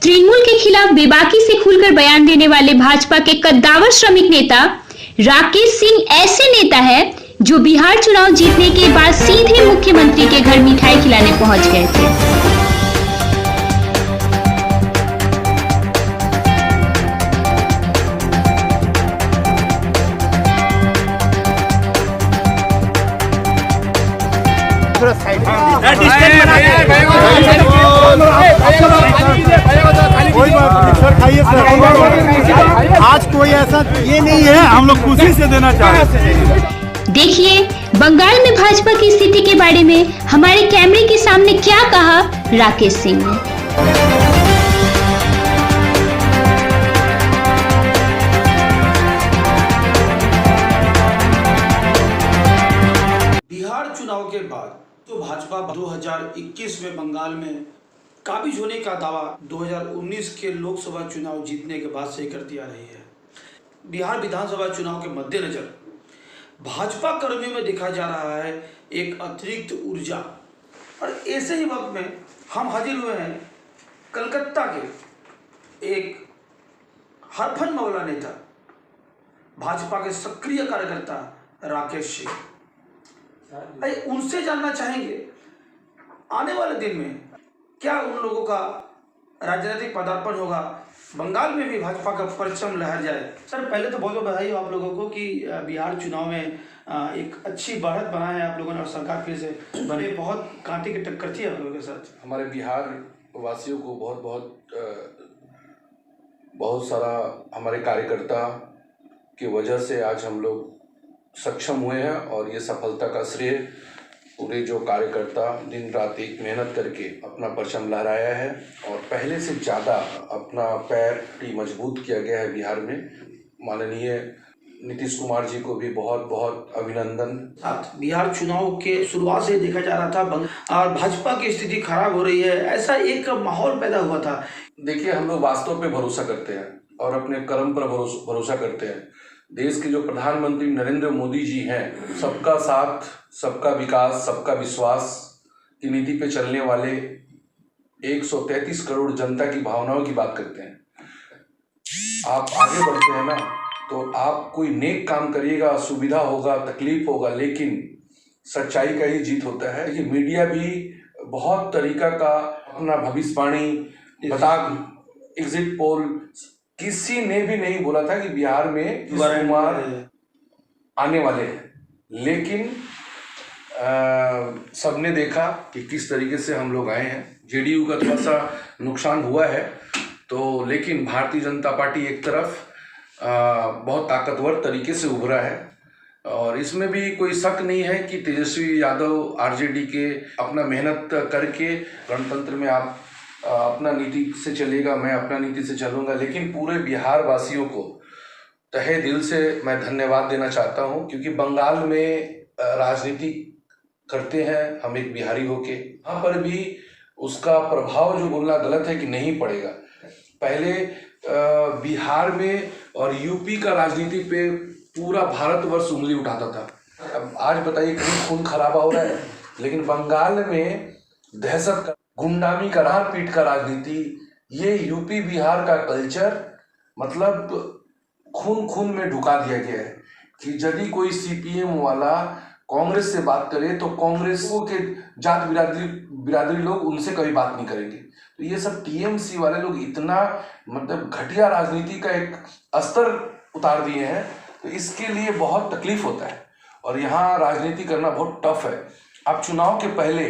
तृणमूल के खिलाफ बेबाकी से खुलकर बयान देने वाले भाजपा के कद्दावर श्रमिक नेता राकेश सिंह ऐसे नेता है जो बिहार चुनाव जीतने के बाद सीधे मुख्यमंत्री के घर मिठाई खिलाने पहुंच गए थे। आज कोई ऐसा ये नहीं है, हम लोग खुशी से देना चाहते हैं। देखिए बंगाल में भाजपा की स्थिति के बारे में हमारे कैमरे के सामने क्या कहा राकेश सिंह ने। बिहार चुनाव के बाद तो भाजपा 2021 में बंगाल में काबिज होने का दावा 2019 के लोकसभा चुनाव जीतने के बाद से ही करती आ रही है। बिहार विधानसभा चुनाव के मद्देनजर भाजपा कर्मियों में देखा जा रहा है एक अतिरिक्त ऊर्जा, और ऐसे ही वक्त में हम हाजिर हुए हैं कलकत्ता के एक हरफन मौला नेता, भाजपा के सक्रिय कार्यकर्ता राकेश सिंह। उनसे जानना चाहेंगे आने वाले दिन में क्या उन लोगों का राजनीतिक पदार्पण होगा, बंगाल में भी भाजपा का परचम लहर जाए। सर पहले तो बहुत बहुत बधाई हो आप लोगों को कि बिहार चुनाव में एक अच्छी बढ़त बना है आप लोगों ने, और सरकार फिर से बने। बहुत कांटे की टक्कर थी आप लोगों के साथ। हमारे बिहार वासियों को बहुत सारा हमारे कार्यकर्ता की वजह से आज हम लोग सक्षम हुए हैं, और ये सफलता का श्रेय पूरे जो कार्यकर्ता दिन रात एक मेहनत करके अपना परचम लहराया है, और पहले से ज़्यादा अपना पैर भी मजबूत किया गया है बिहार में। माननीय नीतीश कुमार जी को भी बहुत बहुत अभिनंदन। बिहार चुनाव के शुरुआत से देखा जा रहा था और भाजपा की स्थिति खराब हो रही है, ऐसा एक माहौल पैदा हुआ था। देखिए, हम लोग वास्तव पे भरोसा करते हैं और अपने कर्म पर भरोसा करते हैं। देश के जो प्रधानमंत्री नरेंद्र मोदी जी हैं, सबका साथ, सबका विकास, सबका विश्वास की नीति पे चलने वाले 133 करोड़ जनता की भावनाओं की बात करते हैं। आप आगे बढ़ते हैं ना, तो आप कोई नेक काम करिएगा, सुविधा होगा, तकलीफ होगा, लेकिन सच्चाई का ही जीत होता है। देखिए, मीडिया भी बहुत तरीका का अपना भविष्यवाणी बता, एग्जिट पोल, किसी ने भी नहीं बोला था कि बिहार में कुमार आने वाले हैं, लेकिन सबने देखा कि किस तरीके से हम लोग आए हैं। जेडीयू का थोड़ा सा नुकसान हुआ है, तो लेकिन भारतीय जनता पार्टी एक तरफ बहुत ताकतवर तरीके से उभरा है, और इसमें भी कोई शक नहीं है कि तेजस्वी यादव आरजेडी के अपना मेहनत करके गणतंत्र में आप अपना नीति से चलेगा, मैं अपना नीति से चलूँगा। लेकिन पूरे बिहार वासियों को तहे दिल से मैं धन्यवाद देना चाहता हूँ, क्योंकि बंगाल में राजनीति करते हैं हम एक बिहारी होके, वहाँ पर भी उसका प्रभाव जो बोलना गलत है कि नहीं पड़ेगा। पहले बिहार में और यूपी का राजनीति पे पूरा भारतवर्ष उंगली उठाता था। अब आज बताइए कहीं खून खराबा हो रहा है, लेकिन बंगाल में दहशत का, गुंडामी का, मार पीट का राजनीति, ये यूपी बिहार का कल्चर मतलब खून खून में ढुका दिया गया है कि यदि कोई सीपीएम वाला कांग्रेस से बात करे तो कांग्रेस के जात बिरादरी लोग उनसे कभी बात नहीं करेंगे। तो ये सब टीएमसी वाले लोग इतना मतलब घटिया राजनीति का एक स्तर उतार दिए हैं, तो इसके लिए बहुत तकलीफ होता है, और यहाँ राजनीति करना बहुत टफ है। अब चुनाव के पहले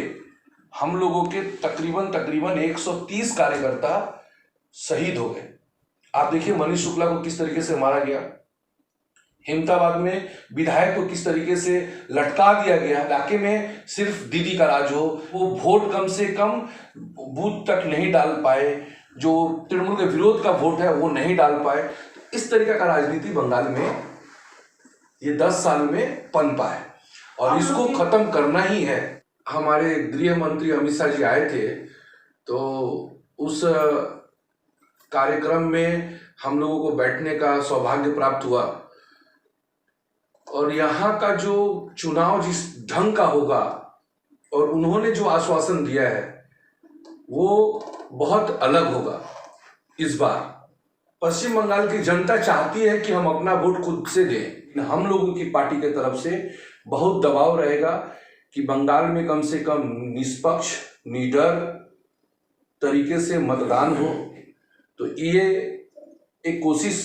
हम लोगों के तकरीबन 130 कार्यकर्ता शहीद हो गए। आप देखिए मनीष शुक्ला को किस तरीके से मारा गया, हेमताबाद में विधायक को किस तरीके से लटका दिया गया। इलाके में सिर्फ दीदी का राज हो, वो वोट कम से कम बूथ तक नहीं डाल पाए, जो तृणमूल के विरोध का वोट है वो नहीं डाल पाए। इस तरीके का राजनीति बंगाल में ये 10 साल में पनपा है, और इसको खत्म करना ही है। हमारे गृह मंत्री अमित शाह जी आए थे, तो उस कार्यक्रम में हम लोगों को बैठने का सौभाग्य प्राप्त हुआ, और यहाँ का जो चुनाव जिस ढंग का होगा और उन्होंने जो आश्वासन दिया है वो बहुत अलग होगा। इस बार पश्चिम बंगाल की जनता चाहती है कि हम अपना वोट खुद से दें। हम लोगों की पार्टी की तरफ से बहुत दबाव रहेगा कि बंगाल में कम से कम निष्पक्ष निडर तरीके से मतदान हो। तो ये एक कोशिश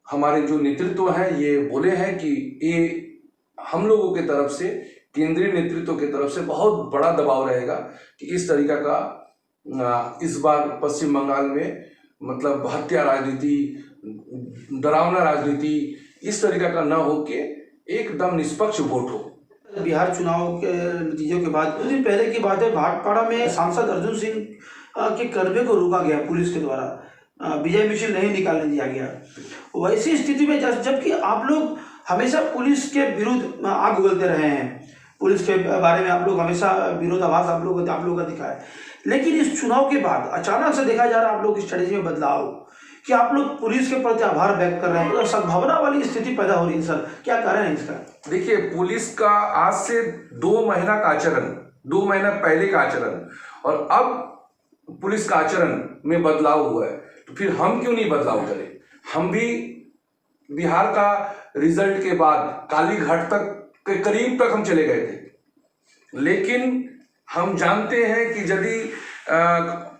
हमारे जो नेतृत्व है ये बोले हैं कि ये हम लोगों की तरफ से, केंद्रीय नेतृत्व की तरफ से बहुत बड़ा दबाव रहेगा कि इस तरीका का इस बार पश्चिम बंगाल में मतलब हत्या राजनीति, डरावना राजनीति इस तरीका का न हो के एकदम निष्पक्ष वोट हो। बिहार चुनाव के नतीजों के बाद कुछ दिन पहले की बात है, भाटपाड़ा में सांसद अर्जुन सिंह के करवे को रोका गया पुलिस के द्वारा, विजय मिছিল नहीं निकालने दिया गया। वैसी स्थिति में जबकि आप लोग हमेशा पुलिस के विरुद्ध आग उगलते रहे हैं, पुलिस के बारे में आप लोग हमेशा विरोधाभास आप लोगों का दिखा है, लेकिन इस चुनाव के बाद अचानक से देखा जा रहा है आप लोग की स्ट्रेटेजी में बदलाव कि आप लोग पुलिस के प्रति आभार व्यक्त कर रहे हैं और सद्भावना वाली स्थिति पैदा हो रही है। सर क्या कारण है इसका? देखिए, पुलिस का आज से 2 महीना का आचरण, 2 महीना पहले का आचरण और अब पुलिस का आचरण में बदलाव हुआ है, तो फिर हम क्यों नहीं बदलाव करें? हम भी बिहार का रिजल्ट के बाद कालीघाट तक के करीब तक हम चले गए थे, लेकिन हम जानते हैं कि यदि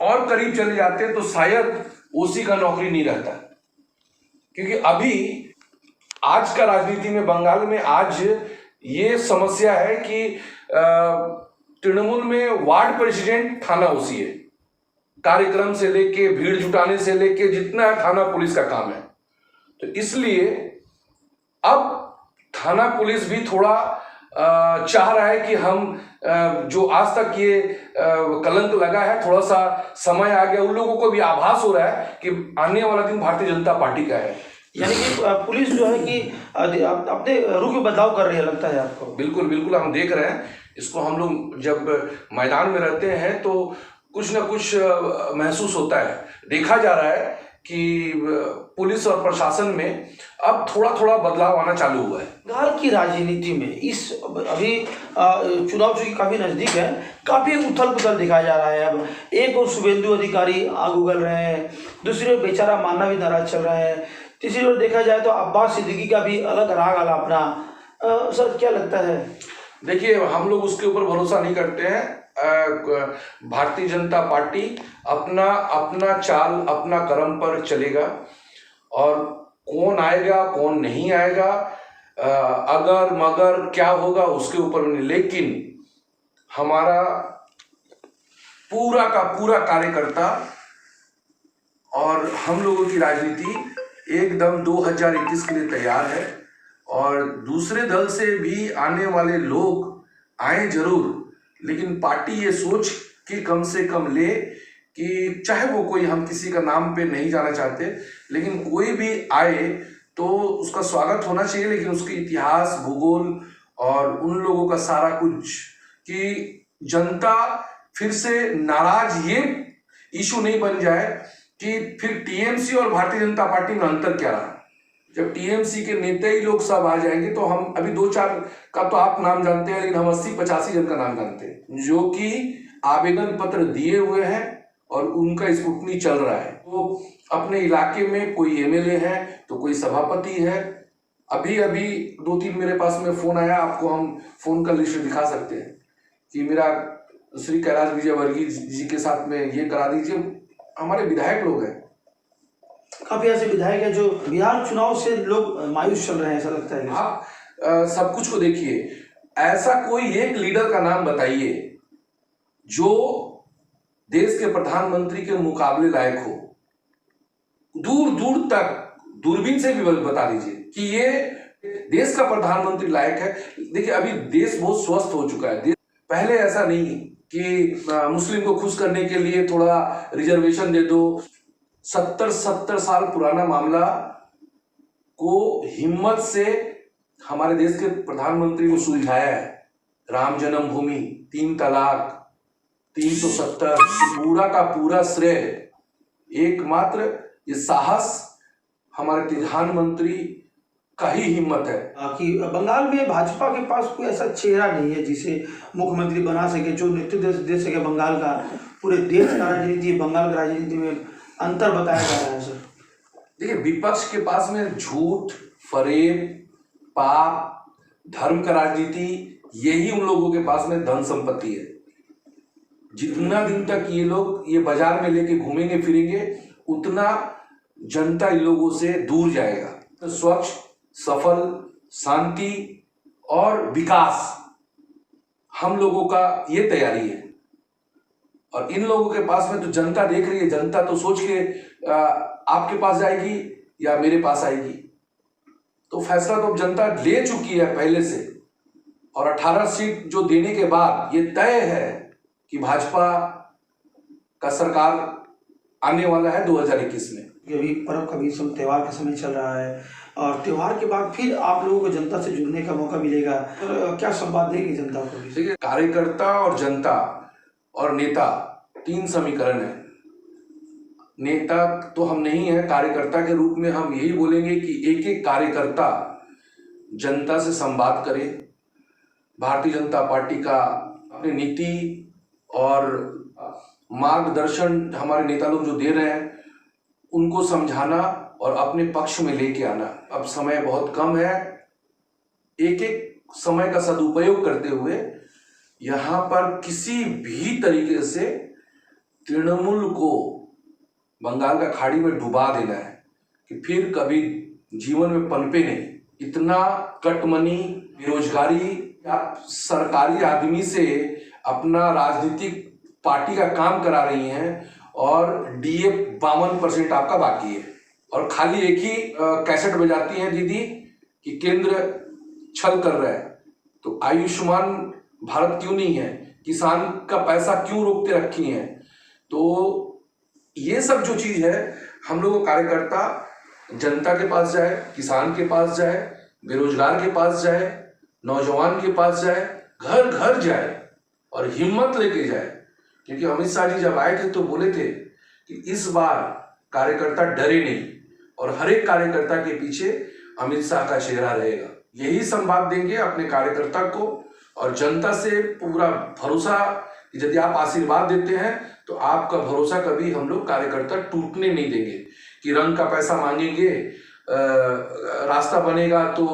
और करीब चले जाते हैं तो शायद ओसी का नौकरी नहीं रहता, क्योंकि अभी आज का राजनीति में बंगाल में आज ये समस्या है कि तृणमूल में वार्ड प्रेसिडेंट थाना ओसी है, कार्यक्रम से लेके भीड़ जुटाने से लेके जितना है थाना पुलिस का काम है। तो इसलिए अब थाना पुलिस भी थोड़ा चाह रहा है कि हम जो आज तक ये कलंक लगा है, थोड़ा सा समय आ गया, उन लोगों को भी आभास हो रहा है कि आने वाला दिन भारतीय जनता पार्टी का है। यानी कि पुलिस जो है कि अपने रुख में बदलाव कर रही है, लगता है आपको? बिल्कुल बिल्कुल, हम देख रहे हैं इसको। हम लोग जब मैदान में रहते हैं तो कुछ ना कुछ महसूस होता है। देखा जा रहा है कि पुलिस और प्रशासन में अब थोड़ा थोड़ा बदलाव आना चालू हुआ है। बंगाल की राजनीति में इस अभी चुनाव चूंकि काफी नजदीक है, काफी उथल पुथल दिखाया जा रहा है। अब एक और शुभेंदु अधिकारी आग उगल रहे हैं, दूसरी ओर बेचारा मानना भी नाराज चल रहा है, तीसरी ओर देखा जाए तो अब्बास सिद्दीकी का भी अलग राग अपना। सर क्या लगता है? देखिए, हम लोग उसके ऊपर भरोसा नहीं करते हैं। भारतीय जनता पार्टी अपना चाल, अपना कर्म पर चलेगा और कौन आएगा कौन नहीं आएगा, अगर मगर क्या होगा उसके ऊपर नहीं, लेकिन हमारा पूरा का पूरा कार्यकर्ता और हम लोगों की राजनीति एकदम 2021 के लिए तैयार है। और दूसरे दल से भी आने वाले लोग आए जरूर, लेकिन पार्टी ये सोच के कम से कम ले कि चाहे वो कोई, हम किसी का नाम पे नहीं जाना चाहते, लेकिन कोई भी आए तो उसका स्वागत होना चाहिए, लेकिन उसके इतिहास, भूगोल और उन लोगों का सारा कुछ, कि जनता फिर से नाराज ये इशू नहीं बन जाए कि फिर टीएमसी और भारतीय जनता पार्टी में अंतर क्या रहा। जब टीएमसी के नेता ही लोग सब आ जाएंगे तो हम अभी 2-4 का तो आप नाम जानते हैं, लेकिन हम 80-85 जन का नाम जानते हैं जो कि आवेदन पत्र दिए हुए हैं और उनका स्क्रूटनी चल रहा है। तो अपने इलाके में कोई एमएलए है तो कोई सभापति है। अभी 2-3 मेरे पास में फोन आया, आपको हम फोन का लिस्ट दिखा सकते हैं कि मेरा श्री कैलाश विजयवर्गीय जी के साथ में ये करा दीजिए। हमारे विधायक लोग हैं, काफी ऐसे विधायक है जो बिहार चुनाव से लोग मायूस चल रहे हैं, ऐसा लगता है। आप सब कुछ को देखिए, ऐसा कोई एक लीडर का नाम बताइए जो देश के प्रधानमंत्री के मुकाबले लायक हो। दूर दूर तक दूरबीन से भी बता दीजिए कि ये देश का प्रधानमंत्री लायक है। देखिए, अभी देश बहुत स्वस्थ हो चुका है। पहले ऐसा नहीं कि मुस्लिम को खुश करने के लिए थोड़ा रिजर्वेशन दे दो। 70 साल पुराना मामला को हिम्मत से हमारे देश के प्रधानमंत्री को सुलझाया है। राम जन्मभूमि, 3 तलाक, 370, पूरा का पूरा श्रेय एकमात्र ये साहस हमारे प्रधानमंत्री का ही हिम्मत है। कि बंगाल में भाजपा के पास कोई ऐसा चेहरा नहीं है जिसे मुख्यमंत्री बना सके, जो नेतृत्व दे सके बंगाल का। पूरे देश का राजनीति, बंगाल की राजनीति में अंतर बताया जा रहा है सर? देखिए, विपक्ष के पास में झूठ, फरेब, पाप, धर्म का राजनीति, यही उन लोगों के पास में धन संपत्ति है। जितना दिन तक ये लोग ये बाजार में लेके घूमेंगे फिरेंगे, उतना जनता इन लोगों से दूर जाएगा। तो स्वच्छ, सफल, शांति और विकास हम लोगों का ये तैयारी है। और इन लोगों के पास में तो जनता देख रही है, जनता तो सोच के आपके पास जाएगी या मेरे पास आएगी। तो फैसला तो जनता ले चुकी है पहले से, और 18 सीट जो देने के बाद ये तय है कि भाजपा का सरकार आने वाला है 2021 में। अभी पर्व का भी त्योहार का समय चल रहा है, और त्योहार के बाद फिर आप लोगों को जनता से जुड़ने का मौका मिलेगा, तो क्या संवाद देगी जनता को? देखिए, कार्यकर्ता और जनता और नेता 3 समीकरण है। नेता तो हम नहीं है, कार्यकर्ता के रूप में हम यही बोलेंगे कि एक एक कार्यकर्ता जनता से संवाद करे, भारतीय जनता पार्टी का अपनी नीति और मार्गदर्शन हमारे नेता लोग जो दे रहे हैं उनको समझाना और अपने पक्ष में लेके आना। अब समय बहुत कम है, एक एक समय का सदुपयोग करते हुए यहाँ पर किसी भी तरीके से तृणमूल को बंगाल का खाड़ी में डुबा देना है कि फिर कभी जीवन में पनपे नहीं। इतना कटमनी, बेरोजगारी, आप सरकारी आदमी से अपना राजनीतिक पार्टी का काम करा रही हैं और डीए 52% आपका बाकी है, और खाली एक ही कैसेट बजाती हैं दीदी कि केंद्र छल कर रहा है। तो आयुष्मान भारत क्यों नहीं है, किसान का पैसा क्यों रोक के रखी हैं? तो ये सब जो चीज है, हम लोग कार्यकर्ता जनता के पास जाए, किसान के पास जाए, बेरोजगार के पास जाए, नौजवान के पास जाए, घर घर जाए और हिम्मत लेके जाए। क्योंकि अमित शाह जी जब आए थे तो बोले थे कि इस बार कार्यकर्ता डरे नहीं, और हर एक कार्यकर्ता के पीछे अमित शाह का चेहरा रहेगा। यही संवाद देंगे अपने कार्यकर्ता को, और जनता से पूरा भरोसा कि यदि आप आशीर्वाद देते हैं तो आपका भरोसा कभी हम लोग कार्यकर्ता टूटने नहीं देंगे कि रंग का पैसा मांगेंगे, रास्ता बनेगा तो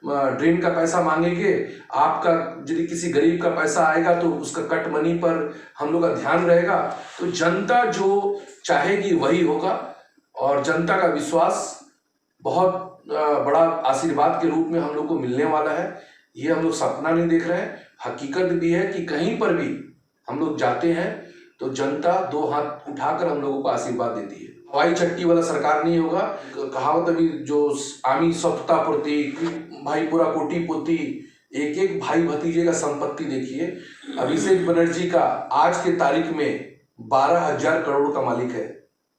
ड्रेन का पैसा मांगेंगे, आपका यदि किसी गरीब का पैसा आएगा तो उसका कट मनी पर हम लोग का ध्यान रहेगा। तो जनता जो चाहेगी वही होगा, और जनता का विश्वास बहुत बड़ा आशीर्वाद के रूप में हम लोग को मिलने वाला है। ये हम लोग सपना नहीं देख रहे हैं, हकीकत भी है कि कहीं पर भी हम लोग जाते हैं तो जनता 2 हाथ उठाकर हम लोगों को आशीर्वाद देती है। हवाई चट्टी वाला सरकार नहीं होगा। कहावत अभी जो आमी सप्ता पूर्ति, भाई पूरा कोटी पोती, एक एक भाई भतीजे का संपत्ति देखिए। अभिषेक बनर्जी का आज के तारीख में 12,000 करोड़ का मालिक है,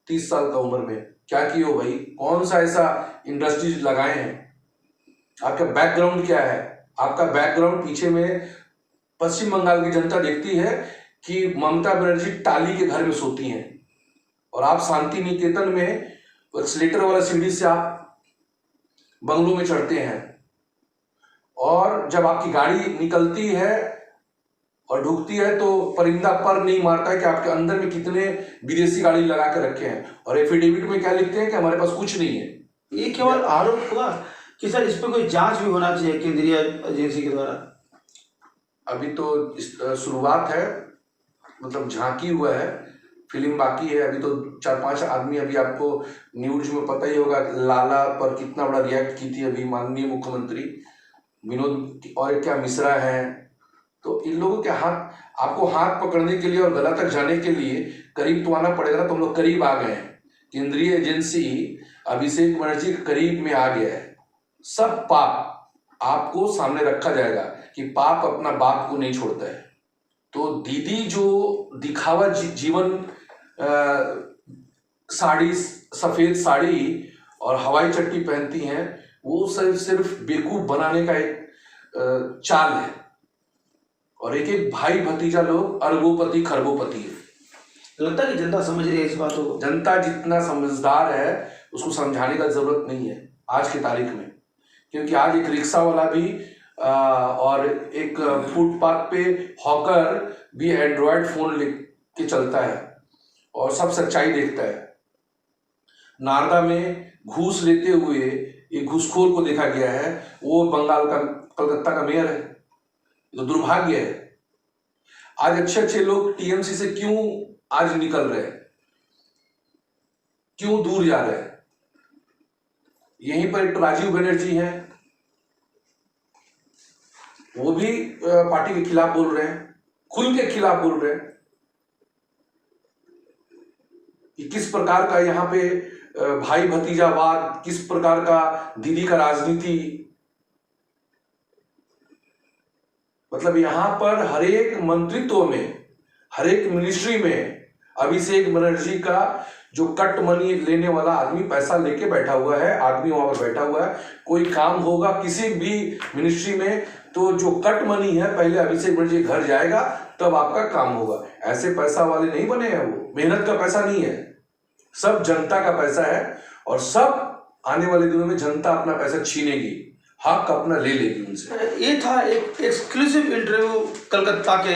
30 साल का उम्र में। क्या किए हो भाई? कौन सा ऐसा इंडस्ट्रीज लगाए हैं? आपका बैकग्राउंड क्या है? आपका बैकग्राउंड पीछे में पश्चिम बंगाल की जनता देखती है कि ममता बनर्जी टाली के घर में सोती हैं, और आप शांति निकेतन में स्लेटर वाला सीढ़ी से आप बंगलों में चढ़ते हैं, और जब आपकी गाड़ी निकलती है और ढुकती है तो परिंदा पर नहीं मारता है कि आपके अंदर में कितने विदेशी गाड़ी लगा के रखे हैं, और एफिडेविट में क्या लिखते हैं कि हमारे पास कुछ नहीं है। ये केवल आरोप हुआ कि सर इस पर कोई जांच भी होना चाहिए केंद्रीय एजेंसी के द्वारा? अभी तो शुरुआत है, मतलब झांकी हुआ है, फिल्म बाकी है। अभी तो 4-5 आदमी, अभी आपको न्यूज में पता ही होगा लाला पर कितना बड़ा रिएक्ट की थी अभी माननीय मुख्यमंत्री विनोद, और क्या मिश्रा हैं। तो इन लोगों के आपको हाथ पकड़ने के लिए और गला तक जाने के लिए करीब तो आना पड़ेगा ना। तो हम लोग करीब आ गए हैं, केंद्रीय एजेंसी अभिषेक बनर्जी के करीब में आ गया है। सब पाप आपको सामने रखा जाएगा कि पाप अपना बाप को नहीं छोड़ता है। तो दीदी जो दिखावा जीवन साड़ी, सफेद साड़ी और हवाई चट्टी पहनती हैं, वो सिर्फ बेवकूफ बनाने का एक चाल है, और एक एक भाई भतीजा लोग अरबोपति खरबोपति है। लगता है कि जनता समझ रही है इस बातों को? जनता जितना समझदार है उसको समझाने का जरूरत नहीं है आज की तारीख में, क्योंकि आज एक रिक्शा वाला भी और एक फुटपाथ पे हॉकर भी एंड्रॉयड फोन लेके चलता है और सब सच्चाई देखता है। नारदा में घूस लेते हुए एक घूसखोर को देखा गया है, वो बंगाल का कलकत्ता का मेयर है। तो दुर्भाग्य है। आज अच्छे अच्छे लोग टीएमसी से क्यों आज निकल रहे हैं, क्यों दूर जा रहे हैं? यहीं पर एक राजीव बनर्जी है, वो भी पार्टी के खिलाफ बोल रहे हैं, खुल के खिलाफ बोल रहे हैं कि किस प्रकार का यहाँ पे भाई भतीजावाद, किस प्रकार का दीदी का राजनीति। मतलब यहां पर हर एक मंत्रित्व में, हर एक मिनिस्ट्री में अभिषेक बनर्जी का जो कट मनी लेने वाला आदमी पैसा लेके बैठा हुआ है, आदमी वहां पर बैठा हुआ है। कोई काम होगा किसी भी मिनिस्ट्री में तो जो कट मनी है पहले अभिषेक बनर्जी घर जाएगा तब आपका काम होगा। ऐसे पैसा वाले नहीं बने हैं, वो मेहनत का पैसा नहीं है, सब जनता का पैसा है और सब आने वाले दिनों में जनता अपना पैसा छीनेगी, हक अपना ले लेगी उनसे। ये था एक एक्सक्लूसिव इंटरव्यू कलकत्ता के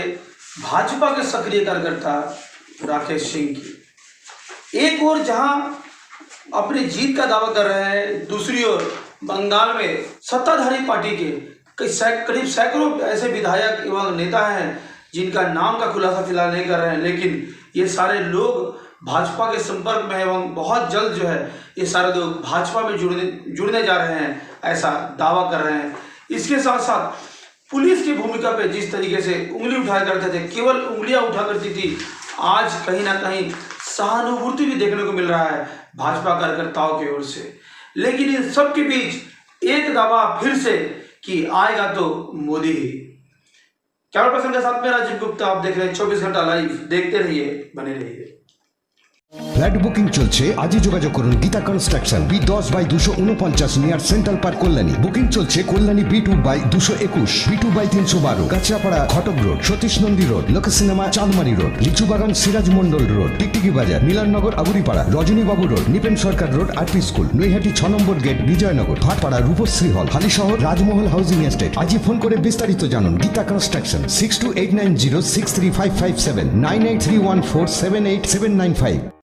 भाजपा के सक्रिय कार्यकर्ता राकेश सिंह की। एक ओर जहां अपनी जीत का दावा कर रहे हैं, दूसरी ओर बंगाल में सत्ताधारी पार्टी के करीब सैकड़ों ऐसे विधायक एवं नेता हैं जिनका नाम का खुलासा फिलहाल नहीं कर रहे हैं, लेकिन ये सारे लोग भाजपा के संपर्क में एवं बहुत जल्द जो है ये सारे लोग भाजपा में जुड़ने जा रहे हैं, ऐसा दावा कर रहे हैं। इसके साथ साथ पुलिस की भूमिका पे जिस तरीके से उंगली उठाया करते थे, केवल उंगलियां उठा करती थी, आज कहीं ना कहीं सहानुभूति भी देखने को मिल रहा है भाजपा कार्यकर्ताओं की ओर से। लेकिन इन सब के बीच एक दावा फिर से कि आएगा तो मोदी ही। कैमरा पर्सन के साथ में राजीव गुप्ता, आप देख रहे हैं 24 घंटा लाइव। देखते रहिए, बने रहिए। ফ্ল্যাট বুকিং চলছে, আজই যোগাযোগ করুন Gita construction, B10/249 near central park Kalyani. Booking চলছে কল্যাণী B2/221, B2/312, কাঁচরাপাড়া ঘটক রোড, সতীশ নন্দী রোড, লোক সিনেমা চাঁদমারি রোড, লিচুবাগান সিরাজ মন্ডল রোড, টিকটিকি বাজার, মিলননগর আগুরিপাড়া, রজনীবাবু রোড, নিপেন সরকার রোড, আরপি স্কুল, নৈহাটি 6 নম্বর গেট, বিজয়নগর, ভাটপাড়া রূপশ্রী হল, হালিশহর রাজমহল হাউজিং এস্টেট। আজই ফোন করে বিস্তারিত জানুন। গীতা কনস্ট্রাকশন 6289063557 9831478795।